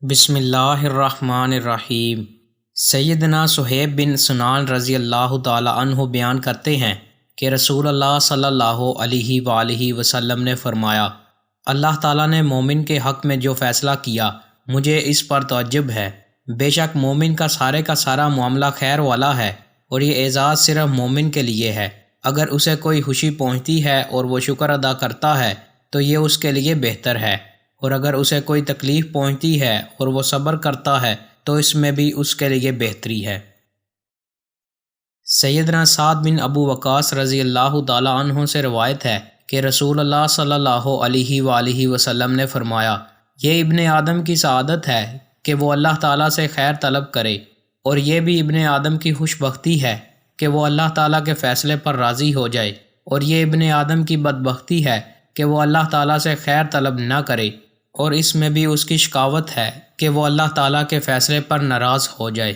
بسم اللہ الرحمن الرحیم۔ سیدنا صہیب بن سنان رضی اللہ تعالی عنہ بیان کرتے ہیں کہ رسول اللہ صلی اللہ علیہ وآلہ وسلم نے فرمایا، اللہ تعالیٰ نے مومن کے حق میں جو فیصلہ کیا مجھے اس پر تعجب ہے۔ بے شک مومن کا سارا معاملہ خیر والا ہے، اور یہ اعزاز صرف مومن کے لیے ہے۔ اگر اسے کوئی خوشی پہنچتی ہے اور وہ شکر ادا کرتا ہے تو یہ اس کے لیے بہتر ہے، اور اگر اسے کوئی تکلیف پہنچتی ہے اور وہ صبر کرتا ہے تو اس میں بھی اس کے لیے بہتری ہے۔ سیدنا سعد بن ابو وقاص رضی اللہ تعالی عنہ سے روایت ہے کہ رسول اللہ صلی اللہ علیہ وآلہ وسلم نے فرمایا، یہ ابن آدم کی سعادت ہے کہ وہ اللہ تعالیٰ سے خیر طلب کرے، اور یہ بھی ابن آدم کی خوش بختی ہے کہ وہ اللہ تعالیٰ کے فیصلے پر راضی ہو جائے، اور یہ ابن آدم کی بدبختی ہے کہ وہ اللہ تعالیٰ سے خیر طلب نہ کرے، اور اس میں بھی اس کی شقاوت ہے کہ وہ اللہ تعالیٰ کے فیصلے پر ناراض ہو جائے۔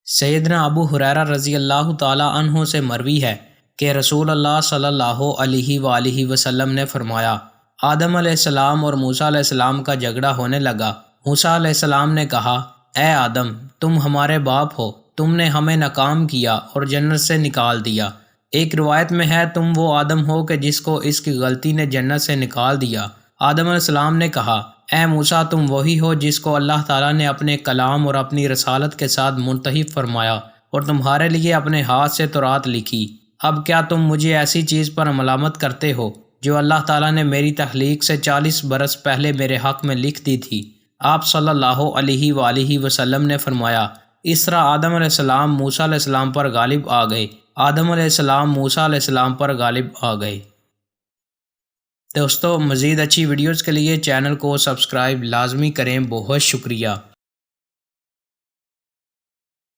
سیدنا ابو ہریرہ رضی اللہ تعالی عنہ سے مروی ہے کہ رسول اللہ صلی اللہ علیہ وآلہ وسلم نے فرمایا، آدم علیہ السلام اور موسیٰ علیہ السلام کا جھگڑا ہونے لگا۔ موسیٰ علیہ السلام نے کہا، اے آدم، تم ہمارے باپ ہو، تم نے ہمیں ناکام کیا اور جنت سے نکال دیا۔ ایک روایت میں ہے، تم وہ آدم ہو کہ جس کو اس کی غلطی نے جنت سے نکال دیا۔ آدم علیہ السلام نے کہا، اے موسیٰ، تم وہی ہو جس کو اللہ تعالیٰ نے اپنے کلام اور اپنی رسالت کے ساتھ منتخب فرمایا، اور تمہارے لیے اپنے ہاتھ سے تورات لکھی۔ اب کیا تم مجھے ایسی چیز پر ملامت کرتے ہو جو اللہ تعالیٰ نے میری تخلیق سے 40 برس پہلے میرے حق میں لکھ دی تھی؟ آپ صلی اللہ علیہ وآلہ وسلم نے فرمایا، اس طرح آدم علیہ السلام موسیٰ علیہ السلام پر غالب آ گئے، آدم علیہ السلام موسیٰ علیہ السلام پر غالب آ گئے۔ دوستو، مزید اچھی ویڈیوز کے لیے چینل کو سبسکرائب لازمی کریں۔ بہت شکریہ۔